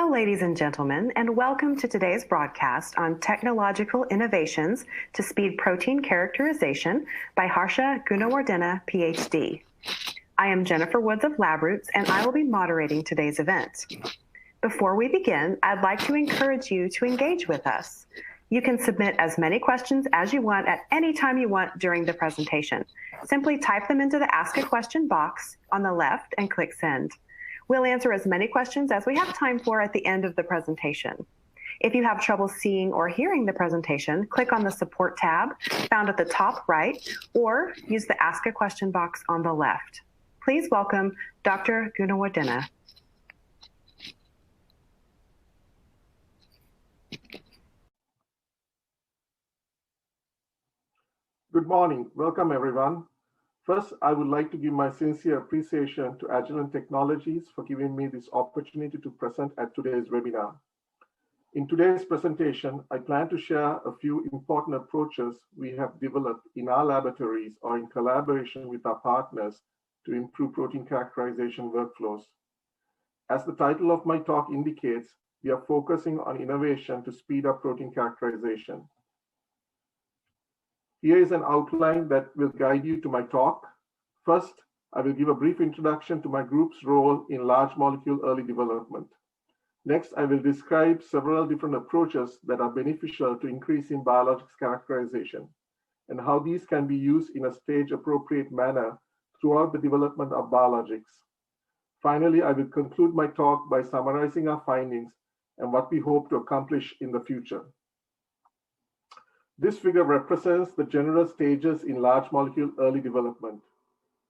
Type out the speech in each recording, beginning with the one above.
Hello, ladies and gentlemen, and welcome to today's broadcast on Technological Innovations to Speed Protein Characterization by Harsha Gunawardena, Ph.D. I am Jennifer Woods of LabRoots, and I will be moderating today's event. Before we begin, I'd like to encourage you to engage with us. You can submit as many questions as you want at any time you want during the presentation. Simply type them into the Ask a Question box on the left and click Send. We'll answer as many questions as we have time for at the end of the presentation. If you have trouble seeing or hearing the presentation, click on the Support tab found at the top right, or use the Ask a Question box on the left. Please welcome Dr. Gunawardena. Good morning. Welcome, everyone. First, I would like to give my sincere appreciation to Agilent Technologies for giving me this opportunity to present at today's webinar. In today's presentation, I plan to share a few important approaches we have developed in our laboratories or in collaboration with our partners to improve protein characterization workflows. As the title of my talk indicates, we are focusing on innovation to speed up protein characterization. Here is an outline that will guide you to my talk. First, I will give a brief introduction to my group's role in large molecule early development. Next, I will describe several different approaches that are beneficial to increasing biologics characterization and how these can be used in a stage-appropriate manner throughout the development of biologics. Finally, I will conclude my talk by summarizing our findings and what we hope to accomplish in the future. This figure represents the general stages in large molecule early development.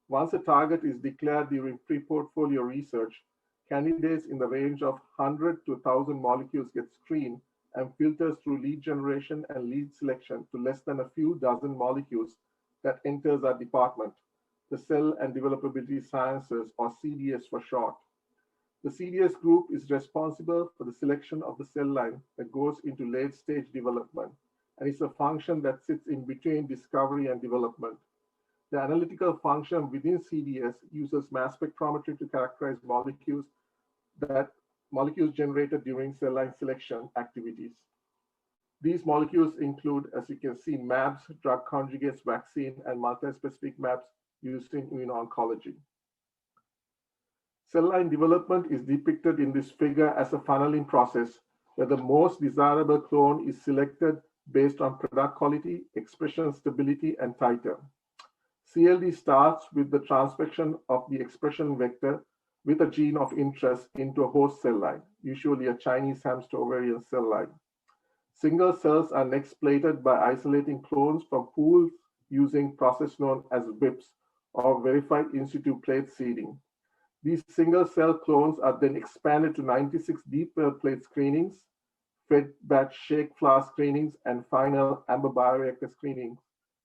Once a target is declared during pre-portfolio research, candidates in the range of 100 to 1,000 molecules get screened and filtered through lead generation and lead selection to less than a few dozen molecules that enters our department, the Cell and Developability Sciences, or CDS for short. The CDS group is responsible for the selection of the cell line that goes into late-stage development, and it's a function that sits in between discovery and development. The analytical function within CDS uses mass spectrometry to characterize molecules generated during cell line selection activities. These molecules include, as you can see, mAbs, drug conjugates, vaccine, and multi-specific mAbs used in immuno-oncology. Cell line development is depicted in this figure as a funneling process where the most desirable clone is selected based on product quality, expression stability, and titer. CLD starts with the transfection of the expression vector with a gene of interest into a host cell line, usually a Chinese hamster ovarian cell line. Single cells are next plated by isolating clones from pools using process known as VIPS, or verified in situ plate seeding. These single cell clones are then expanded to 96 deep well plate screenings, fed batch shake flask screenings, and final amber bioreactor screenings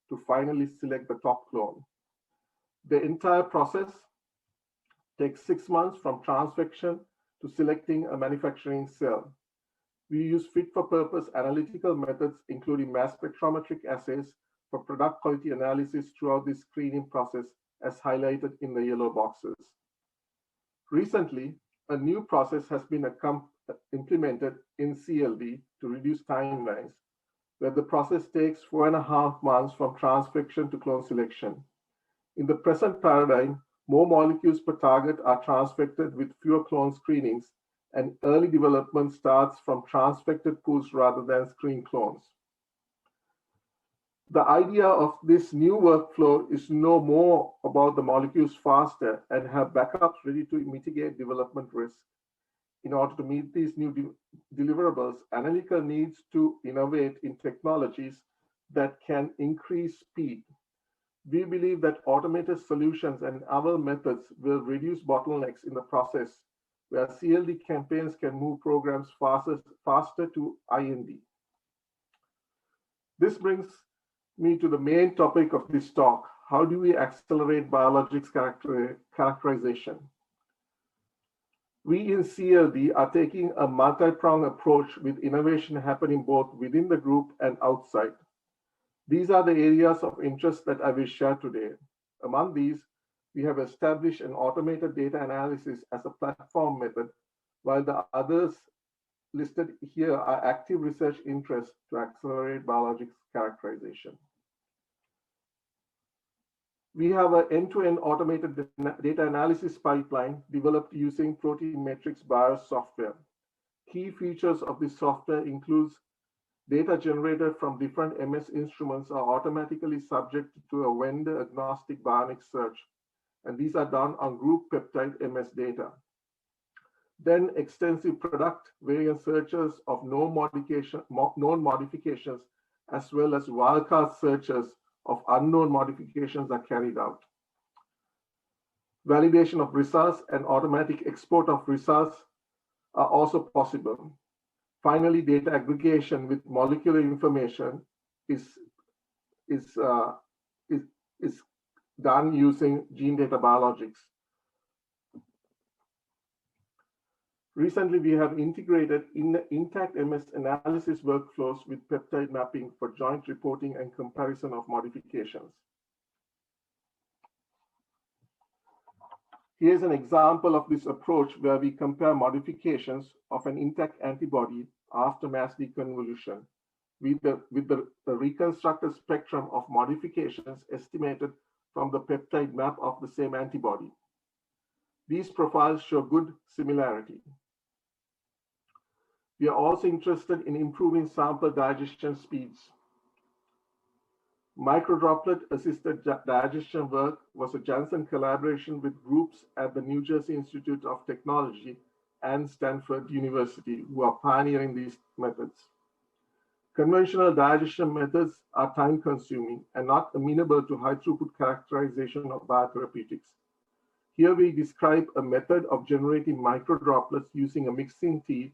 to finally select the top clone. The entire process takes 6 months from transfection to selecting a manufacturing cell. We use fit-for-purpose analytical methods, including mass spectrometric assays for product quality analysis throughout this screening process, as highlighted in the yellow boxes. Recently, a new process has been implemented in CLD to reduce timelines, where the process takes 4.5 months from transfection to clone selection. In the present paradigm, more molecules per target are transfected with fewer clone screenings, and early development starts from transfected pools rather than screened clones. The idea of this new workflow is to know more about the molecules faster and have backups ready to mitigate development risk. In order to meet these new deliverables, Analytical needs to innovate in technologies that can increase speed. We believe that automated solutions and other methods will reduce bottlenecks in the process, where CLD campaigns can move programs faster to IND. This brings me to the main topic of this talk. How do we accelerate biologics characterization? We in CLD are taking a multi-pronged approach with innovation happening both within the group and outside. These are the areas of interest that I will share today. Among these, we have established an automated data analysis as a platform method, while the others listed here are active research interests to accelerate biologics characterization. We have an end-to-end automated data analysis pipeline developed using Protein Matrix BIOS software. Key features of this software includes data generated from different MS instruments are automatically subjected to a vendor-agnostic bionic search, and these are done on group peptide MS data. Then extensive product variant searches of known modifications, as well as wildcard searches of unknown modifications are carried out. Validation of results and automatic export of results are also possible. Finally, data aggregation with molecular information is done using gene data biologics. Recently, we have integrated intact MS analysis workflows with peptide mapping for joint reporting and comparison of modifications. Here's an example of this approach where we compare modifications of an intact antibody after mass deconvolution with the reconstructed spectrum of modifications estimated from the peptide map of the same antibody. These profiles show good similarity. We are also interested in improving sample digestion speeds. Microdroplet-assisted digestion work was a Janssen collaboration with groups at the New Jersey Institute of Technology and Stanford University who are pioneering these methods. Conventional digestion methods are time-consuming and not amenable to high-throughput characterization of biotherapeutics. Here we describe a method of generating microdroplets using a mixing tea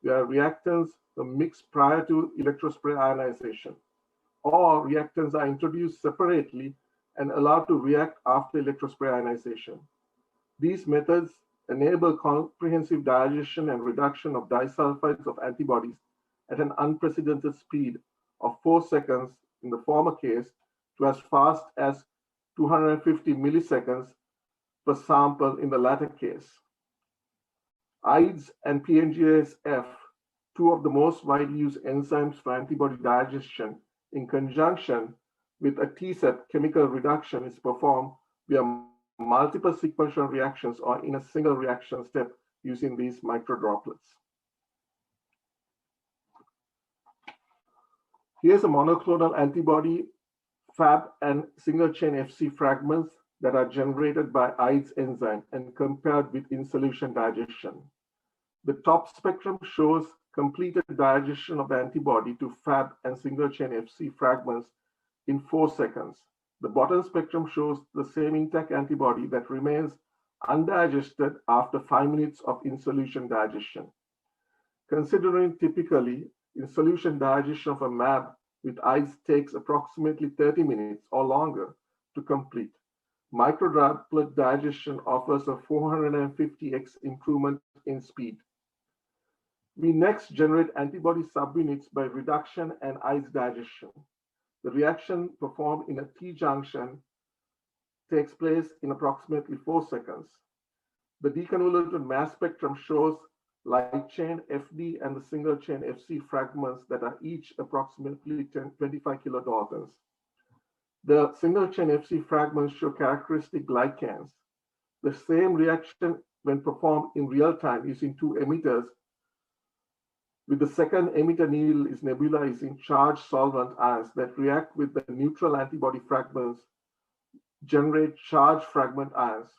where reactants are mixed prior to electrospray ionization, or reactants are introduced separately and allowed to react after electrospray ionization. These methods enable comprehensive digestion and reduction of disulfides of antibodies at an unprecedented speed of 4 seconds in the former case to as fast as 250 milliseconds per sample in the latter case. Ides and PNGAse F, two of the most widely used enzymes for antibody digestion, in conjunction with a TSEP chemical reduction is performed via multiple sequential reactions or in a single reaction step using these microdroplets. Here's a monoclonal antibody Fab and single-chain FC fragments that are generated by Ides enzyme and compared with in-solution digestion. The top spectrum shows completed digestion of the antibody to Fab and single-chain FC fragments in 4 seconds. The bottom spectrum shows the same intact antibody that remains undigested after 5 minutes of in-solution digestion. Considering typically in-solution digestion of a mAb with Ides takes approximately 30 minutes or longer to complete, microdroplet digestion offers a 450x improvement in speed. We next generate antibody subunits by reduction and Ides digestion. The reaction performed in a T-junction takes place in approximately 4 seconds. The deconvoluted mass spectrum shows light chain FD and the single chain FC fragments that are each approximately 25 kilodaltons. The single chain FC fragments show characteristic glycans. The same reaction when performed in real time using 2 emitters, with the second emitter needle is nebulizing charged solvent ions that react with the neutral antibody fragments, generate charged fragment ions.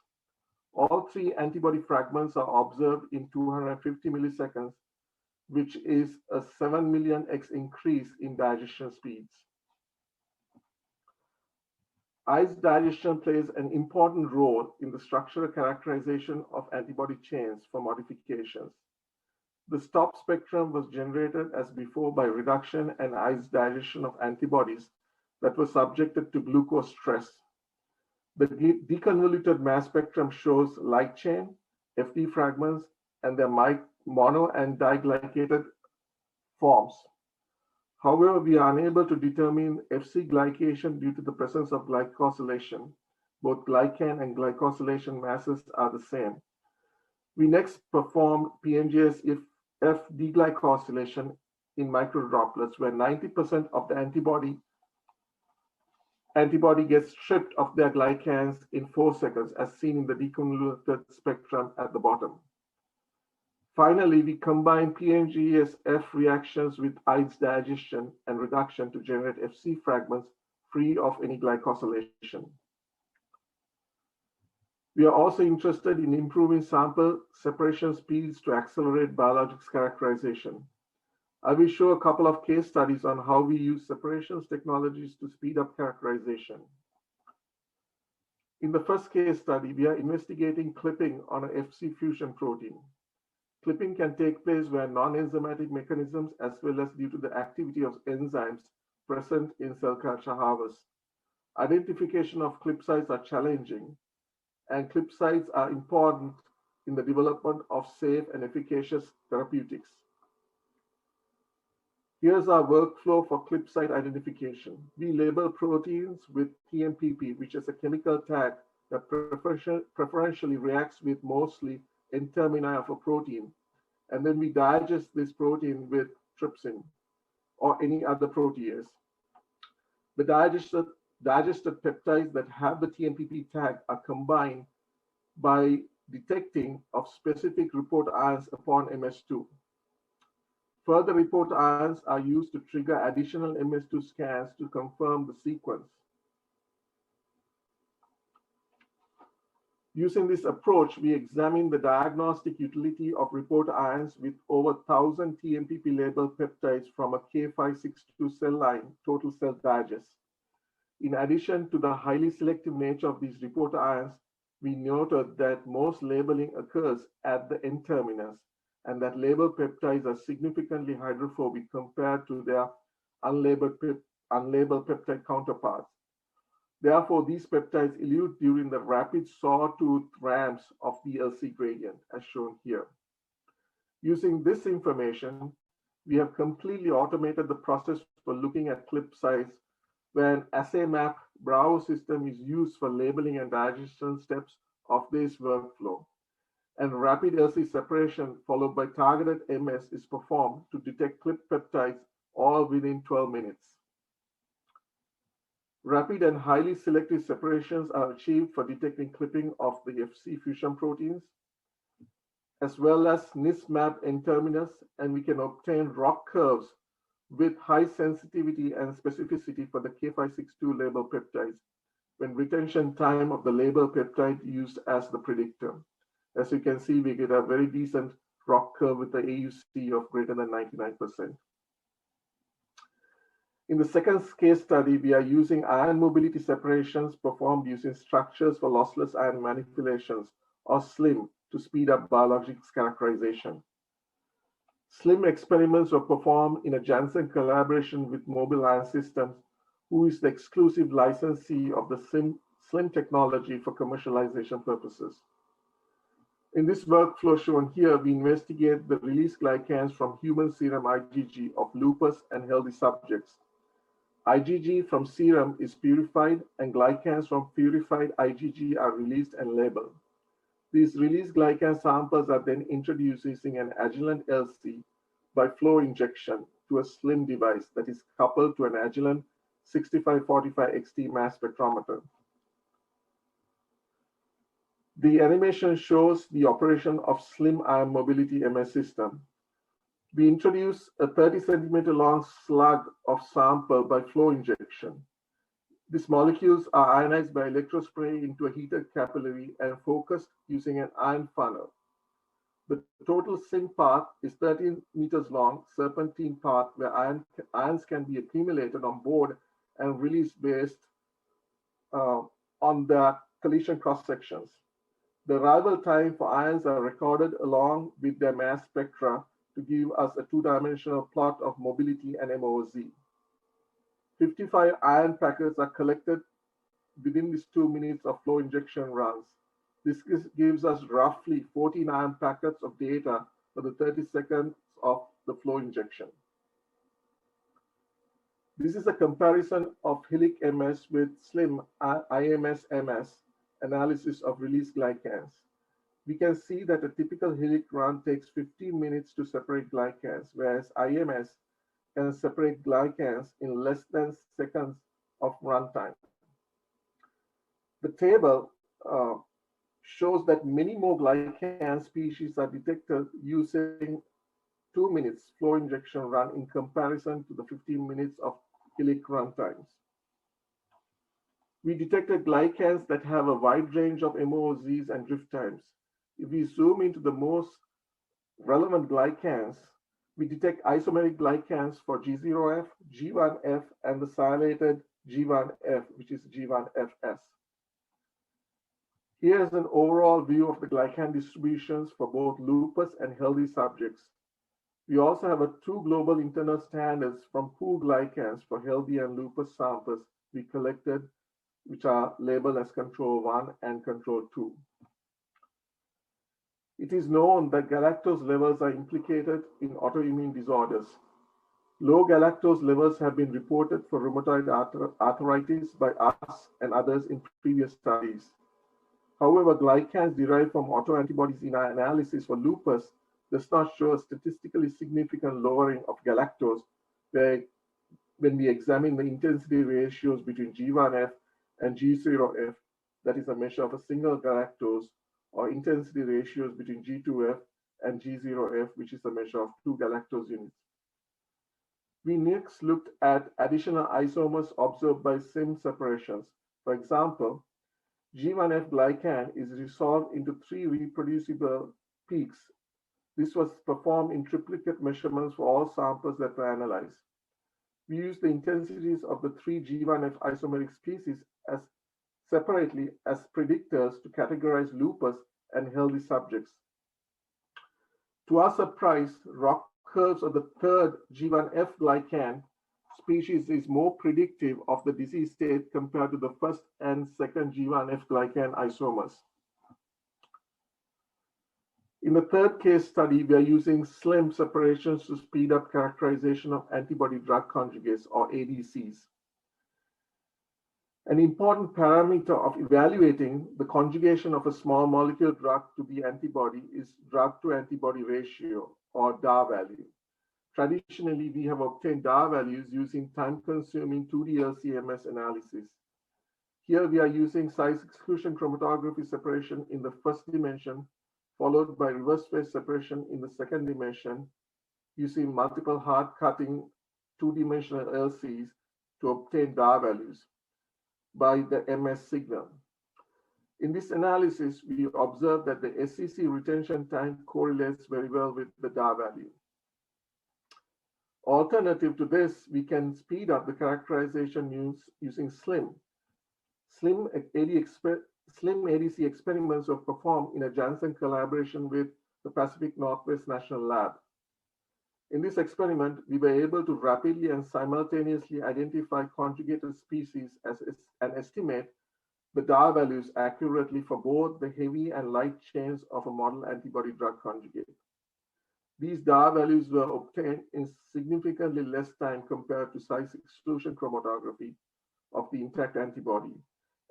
All 3 antibody fragments are observed in 250 milliseconds, which is a 7 million x increase in digestion speeds. Ides digestion plays an important role in the structural characterization of antibody chains for modifications. The stop spectrum was generated as before by reduction and Ides digestion of antibodies that were subjected to glucose stress. The deconvoluted mass spectrum shows light chain, FD fragments, and their mono and diglycated forms. However, we are unable to determine FC glycation due to the presence of glycosylation. Both glycan and glycosylation masses are the same. We next performed PNGAse F deglycosylation in microdroplets, where 90% of the antibody gets stripped of their glycans in 4 seconds, as seen in the deconvoluted spectrum at the bottom. Finally, we combine PNGAse F reactions with Ides digestion and reduction to generate FC fragments free of any glycosylation. We are also interested in improving sample separation speeds to accelerate biologics characterization. I will show a couple of case studies on how we use separations technologies to speed up characterization. In the first case study, we are investigating clipping on an FC fusion protein. Clipping can take place where non-enzymatic mechanisms as well as due to the activity of enzymes present in cell culture harvest. Identification of clip sites are challenging, and clip sites are important in the development of safe and efficacious therapeutics. Here's our workflow for clip site identification. We label proteins with TMPP, which is a chemical tag that preferentially reacts with mostly N-termini of a protein, and then we digest this protein with trypsin or any other protease. The digested peptides that have the TMPP tag are combined by detecting of specific report ions upon MS2. Further report ions are used to trigger additional MS2 scans to confirm the sequence. Using this approach, we examine the diagnostic utility of report ions with over 1,000 TMPP labeled peptides from a K562 cell line total cell digest. In addition to the highly selective nature of these report ions, we noted that most labeling occurs at the N-terminus and that labeled peptides are significantly hydrophobic compared to their unlabeled peptide counterparts. Therefore, these peptides elute during the rapid sawtooth ramps of the LC gradient, as shown here. Using this information, we have completely automated the process for looking at clip sites where an assay map Bravo system is used for labeling and digestion steps of this workflow. And rapid LC separation followed by targeted MS is performed to detect clip peptides all within 12 minutes. Rapid and highly selective separations are achieved for detecting clipping of the FC fusion proteins, as well as NIS-MAP N-terminus, and we can obtain ROC curves with high sensitivity and specificity for the K562 label peptides when retention time of the label peptide used as the predictor. As you can see, we get a very decent ROC curve with the AUC of greater than 99%. In the second case study, we are using ion mobility separations performed using structures for lossless ion manipulations, or SLIM, to speed up biologics characterization. SLIM experiments were performed in a Janssen collaboration with Mobile Ion Systems, who is the exclusive licensee of the SLIM technology for commercialization purposes. In this workflow shown here, we investigate the released glycans from human serum IgG of lupus and healthy subjects. IgG from serum is purified, and glycans from purified IgG are released and labeled. These released glycan samples are then introduced using an Agilent LC by flow injection to a SLIM device that is coupled to an Agilent 6545XT mass spectrometer. The animation shows the operation of SLIM-IMS mobility MS system. We introduce a 30 centimeter long slug of sample by flow injection. These molecules are ionized by electrospray into a heated capillary and focused using an ion funnel. The total SIM path is 13 meters long, serpentine path where ions can be accumulated on board and released based on the collision cross sections. The arrival time for ions are recorded along with their mass spectra to give us a two-dimensional plot of mobility and MOZ. 55 ion packets are collected within these 2 minutes of flow injection runs. This gives us roughly 14 ion packets of data for the 30 seconds of the flow injection. This is a comparison of HILIC-MS with SLIM-IMS MS analysis of released glycans. we can see that a typical HILIC run takes 15 minutes to separate glycans, whereas IMS can separate glycans in less than seconds of runtime. The table shows that many more glycan species are detected using 2 minutes flow injection run in comparison to the 15 minutes of HILIC run times. We detected glycans that have a wide range of MOZs and drift times. If we zoom into the most relevant glycans, we detect isomeric glycans for G0F, G1F, and the silated G1F, which is G1FS. Here's an overall view of the glycan distributions for both lupus and healthy subjects. We also have 2 global internal standards from pool glycans for healthy and lupus samples we collected, which are labeled as control 1 and control 2. It is known that galactose levels are implicated in autoimmune disorders. Low galactose levels have been reported for rheumatoid arthritis by us and others in previous studies. However, glycans derived from autoantibodies in our analysis for lupus does not show a statistically significant lowering of galactose when we examine the intensity ratios between G1F and G0F, that is a measure of a single galactose, or intensity ratios between G2F and G0F, which is a measure of 2 galactose units. We next looked at additional isomers observed by SIM separations. For example, G1F glycan is resolved into 3 reproducible peaks. This was performed in triplicate measurements for all samples that were analyzed. We used the intensities of the 3 G1F isomeric species as separately as predictors to categorize lupus and healthy subjects. To our surprise, rock curves of the 3rd G1F glycan species is more predictive of the disease state compared to the 1st and 2nd G1F glycan isomers. In the 3rd case study, we are using SLIM separations to speed up characterization of antibody-drug conjugates, or ADCs. An important parameter of evaluating the conjugation of a small molecule drug to the antibody is drug-to-antibody ratio, or DAR value. Traditionally, we have obtained DAR values using time-consuming 2D LC-MS analysis. Here we are using size exclusion chromatography separation in the 1st dimension, followed by reverse phase separation in the 2nd dimension, using multiple hard-cutting 2-dimensional LCs to obtain DAR values by the MS signal. In this analysis, we observed that the SEC retention time correlates very well with the DAR value. Alternative to this, we can speed up the characterization using SLIM. SLIM ADC experiments were performed in a Janssen collaboration with the Pacific Northwest National Lab. In this experiment, we were able to rapidly and simultaneously identify conjugated species and estimate the DAR values accurately for both the heavy and light chains of a model antibody-drug conjugate. These DAR values were obtained in significantly less time compared to size exclusion chromatography of the intact antibody.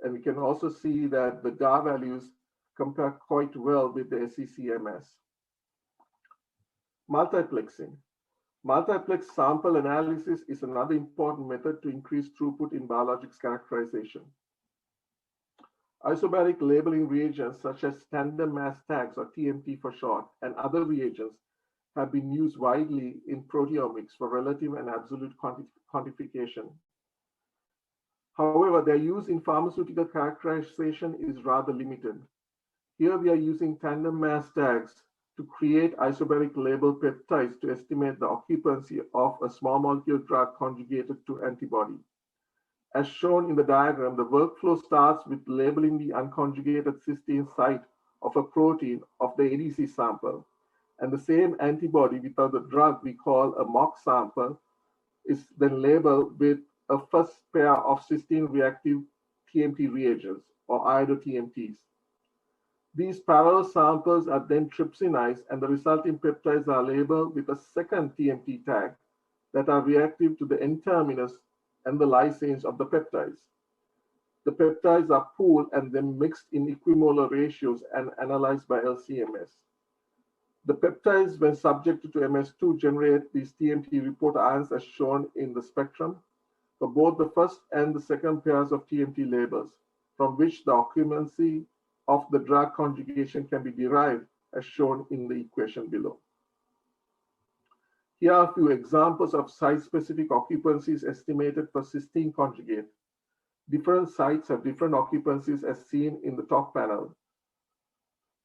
And we can also see that the DAR values compare quite well with the SEC-MS. Multiplexing. Multiplex sample analysis is another important method to increase throughput in biologics characterization. Isobaric labeling reagents such as tandem mass tags, or TMT for short, and other reagents have been used widely in proteomics for relative and absolute quantification. However, their use in pharmaceutical characterization is rather limited. Here we are using tandem mass tags to create isobaric label peptides to estimate the occupancy of a small molecule drug conjugated to antibody. As shown in the diagram, the workflow starts with labeling the unconjugated cysteine site of a protein of the ADC sample, and the same antibody without the drug we call a mock sample is then labeled with a first pair of cysteine reactive TMT reagents, or iodo-TMTs. These parallel samples are then trypsinized, and the resulting peptides are labeled with a second TMT tag that are reactive to the N-terminus and the lysanes of the peptides. The peptides are pooled and then mixed in equimolar ratios and analyzed by LC-MS. The peptides, when subjected to MS2, generate these TMT report ions as shown in the spectrum for both the first and the second pairs of TMT labels, from which the occupancy of the drug conjugation can be derived as shown in the equation below. Here are a few examples of site-specific occupancies estimated for cysteine conjugate. Different sites have different occupancies as seen in the top panel.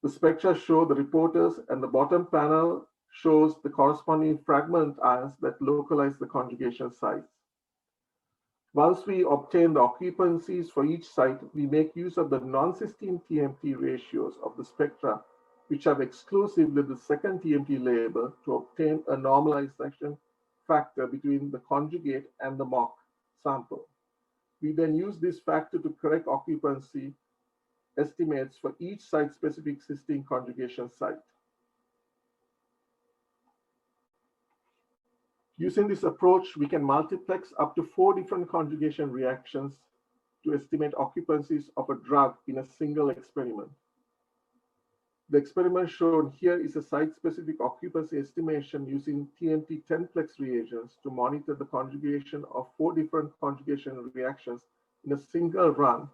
The spectra show the reporters, and the bottom panel shows the corresponding fragment ions that localize the conjugation sites. Once we obtain the occupancies for each site, we make use of the non-cysteine TMT ratios of the spectra, which have exclusively the second TMT label, to obtain a normalization factor between the conjugate and the mock sample. We then use this factor to correct occupancy estimates for each site-specific cysteine conjugation site. Using this approach, we can multiplex up to 4 different conjugation reactions to estimate occupancies of a drug in a single experiment. The experiment shown here is a site-specific occupancy estimation using TMT 10-plex reagents to monitor the conjugation of 4 different conjugation reactions in a single run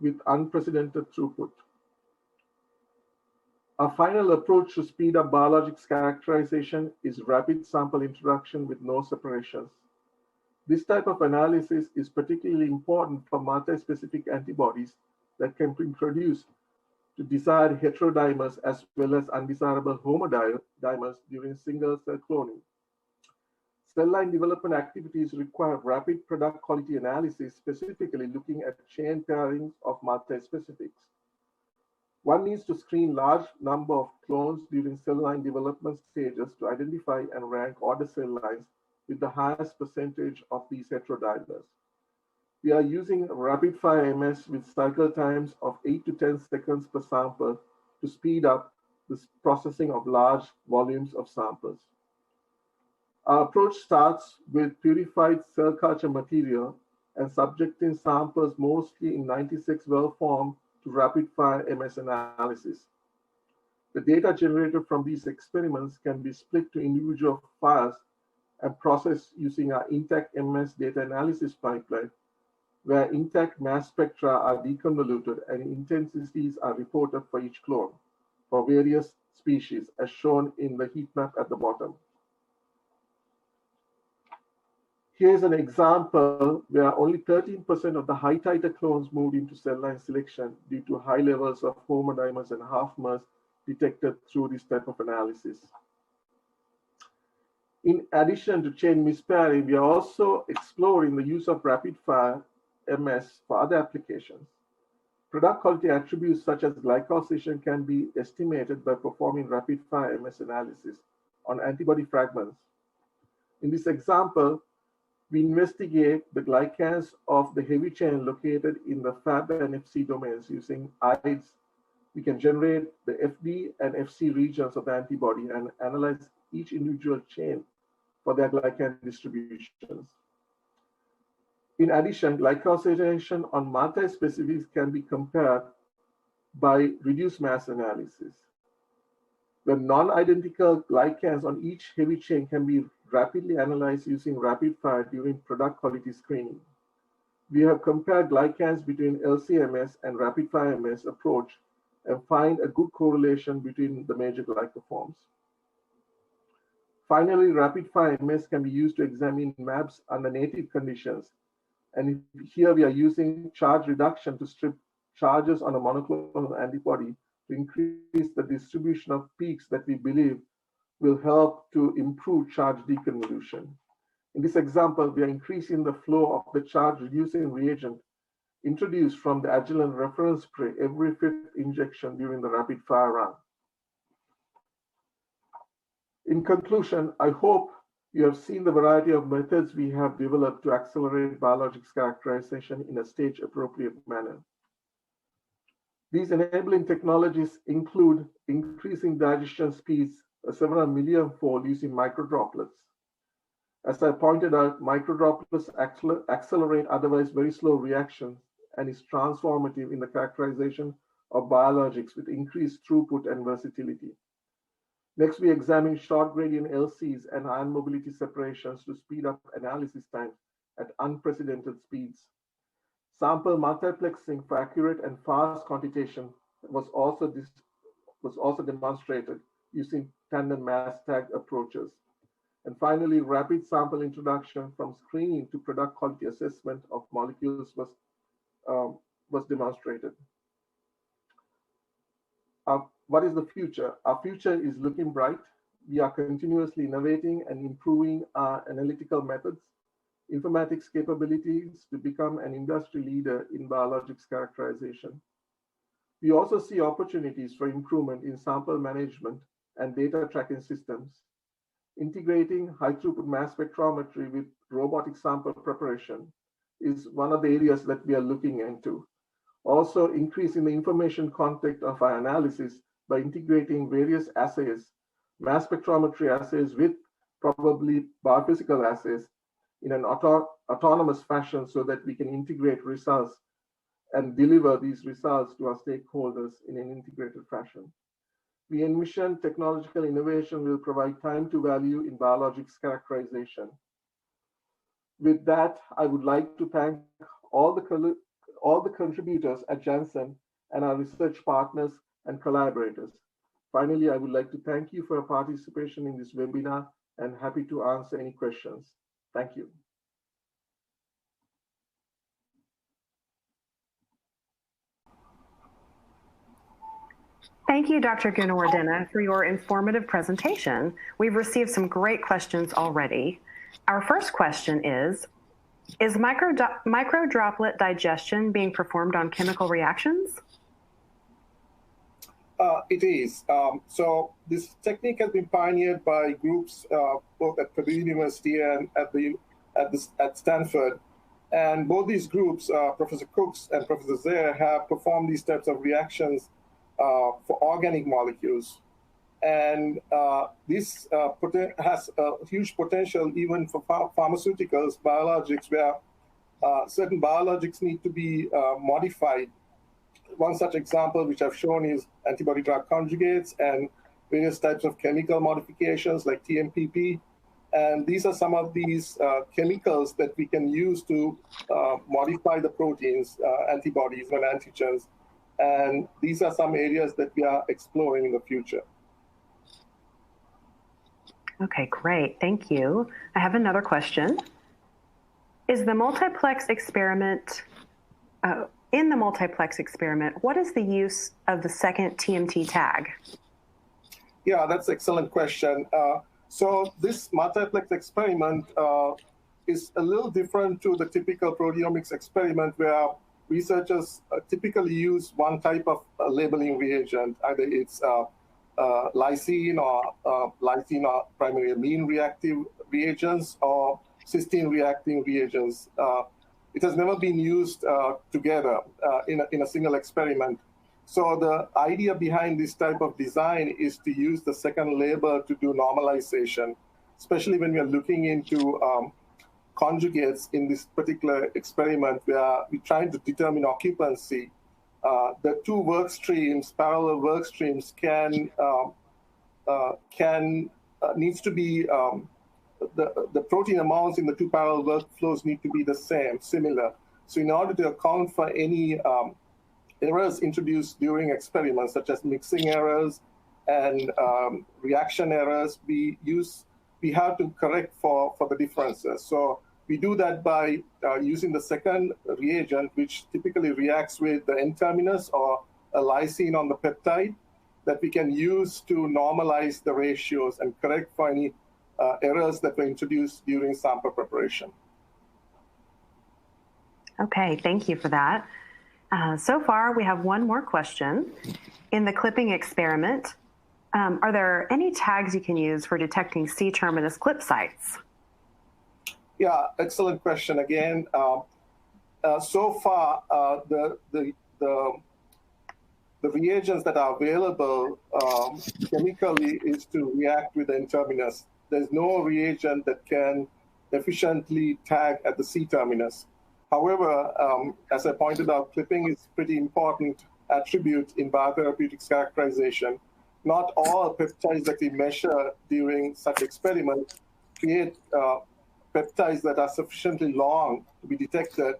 with unprecedented throughput. Our final approach to speed up biologics characterization is rapid sample introduction with no separations. This type of analysis is particularly important for multi-specific antibodies that can be produced to desired heterodimers as well as undesirable homodimers during single-cell cloning. Cell line development activities require rapid product quality analysis, specifically looking at chain pairings of multi-specifics. One needs to screen large number of clones during cell line development stages to identify and rank order cell lines with the highest percentage of these heterodimers. We are using RapidFire-MS with cycle times of 8 to 10 seconds per sample to speed up the processing of large volumes of samples. Our approach starts with purified cell culture material and subjecting samples mostly in 96 well-formed to RapidFire-MS analysis. The data generated from these experiments can be split to individual files and processed using our intact MS data analysis pipeline, where intact mass spectra are deconvoluted and intensities are reported for each clone for various species, as shown in the heat map at the bottom. Here's an example where only 13% of the high titer clones moved into cell line selection due to high levels of homodimers and half-mers detected through this type of analysis. In addition to chain mispairing, we are also exploring the use of RapidFire-MS for other applications. Product quality attributes such as glycosylation can be estimated by performing RapidFire-MS analysis on antibody fragments. In this example, we investigate the glycans of the heavy chain located in the Fab and FC domains using Ides. We can generate the FD and FC regions of the antibody and analyze each individual chain for their glycan distributions. In addition, glycosylation on multi-specifics can be compared by reduced mass analysis. The non-identical glycans on each heavy chain can be rapidly analyzed using RapidFire during product quality screening. We have compared glycans between LC-MS and RapidFire-MS approach and find a good correlation between the major glycoforms. Finally, RapidFire-MS can be used to examine mAbs under native conditions. And here we are using charge reduction to strip charges on a monoclonal antibody to increase the distribution of peaks that we believe will help to improve charge deconvolution. In this example, we are increasing the flow of the charge reducing reagent introduced from the Agilent reference spray every 5th injection during the rapid fire run. In conclusion, I hope you have seen the variety of methods we have developed to accelerate biologics characterization in a stage-appropriate manner. These enabling technologies include increasing digestion speeds several million-fold using microdroplets. As I pointed out, microdroplets accelerate otherwise very slow reactions and is transformative in the characterization of biologics with increased throughput and versatility. Next, we examine short gradient LCs and ion mobility separations to speed up analysis times at unprecedented speeds. Sample multiplexing for accurate and fast quantitation was also demonstrated using tandem mass tag approaches. And finally, rapid sample introduction from screening to product quality assessment of molecules was demonstrated. What is the future? Our future is looking bright. We are continuously innovating and improving our analytical methods, informatics capabilities to become an industry leader in biologics characterization. We also see opportunities for improvement in sample management and data tracking systems. Integrating high throughput mass spectrometry with robotic sample preparation is one of the areas that we are looking into. Also, increasing the information content of our analysis by integrating various assays, mass spectrometry assays with probably biophysical assays in an autonomous fashion so that we can integrate results and deliver these results to our stakeholders in an integrated fashion. We envision technological innovation will provide time to value in biologics characterization. With that, I would like to thank all the contributors at Janssen and our research partners and collaborators. Finally, I would like to thank you for your participation in this webinar and happy to answer any questions. Thank you. Thank you, Dr. Gunawardena, for your informative presentation. We've received some great questions already. Our first question is microdroplet digestion being performed on chemical reactions? It is. So this technique has been pioneered by groups both at Purdue University and at Stanford. And both these groups, Professor Cooks and Professor Zaire, have performed these types of reactions for organic molecules. And this has a huge potential even for pharmaceuticals, biologics, where certain biologics need to be modified. One such example, which I've shown, is antibody-drug conjugates and various types of chemical modifications like TMPP. And these are some of these chemicals that we can use to modify the proteins, antibodies and antigens. And these are some areas that we are exploring in the future. Okay, great. Thank you. I have another question. Is the multiplex experiment, in the multiplex experiment, what is the use of the second TMT tag? Yeah, that's an excellent question. So this multiplex experiment is a little different to the typical proteomics experiment where researchers typically use one type of labeling reagent, either it's lysine or primary amine reactive reagents or cysteine reacting reagents. It has never been used together in a single experiment. So the idea behind this type of design is to use the second label to do normalization, especially when we are looking into conjugates in this particular experiment where we're trying to determine occupancy. The two work streams, parallel work streams, needs to be the protein amounts in the two parallel workflows need to be the same, similar. So in order to account for any errors introduced during experiments, such as mixing errors and reaction errors, we have to correct for the differences. So we do that by using the second reagent, which typically reacts with the N-terminus or a lysine on the peptide, that we can use to normalize the ratios and correct for any errors that were introduced during sample preparation. Okay, thank you for that. So far, we have one more question. In the clipping experiment, are there any tags you can use for detecting C-terminus clip sites? Yeah, excellent question again. So far, the reagents that are available chemically is to react with the N-terminus. There's no reagent that can efficiently tag at the C-terminus. However, as I pointed out, clipping is pretty important attribute in biotherapeutics characterization. Not all peptides that we measure during such experiments create peptides that are sufficiently long to be detected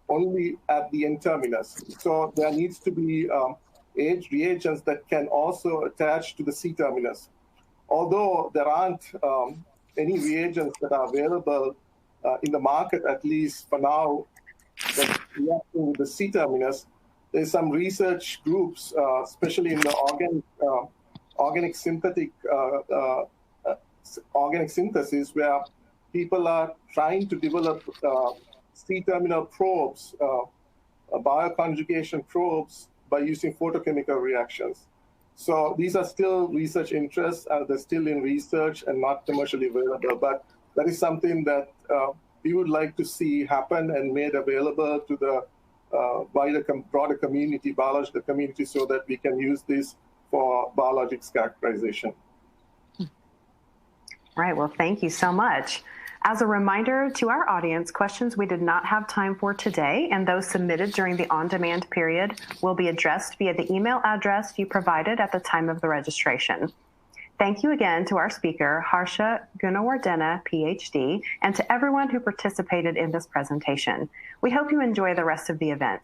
only at the N-terminus. So there needs to be reagents that can also attach to the C-terminus. Although there aren't any reagents that are available in the market, at least for now, that reacting with the C-terminus, there's some research groups, especially in the organic synthesis, where people are trying to develop C-terminal probes, bioconjugation probes, by using photochemical reactions. So these are still research interests, and they're still in research and not commercially available. But that is something that we would like to see happen and made available to the broader community, biological community, so that we can use this for biologics characterization. All right, well, thank you so much. As a reminder to our audience, questions we did not have time for today and those submitted during the on-demand period will be addressed via the email address you provided at the time of the registration. Thank you again to our speaker, Harsha Gunawardena, Ph.D., and to everyone who participated in this presentation. We hope you enjoy the rest of the event.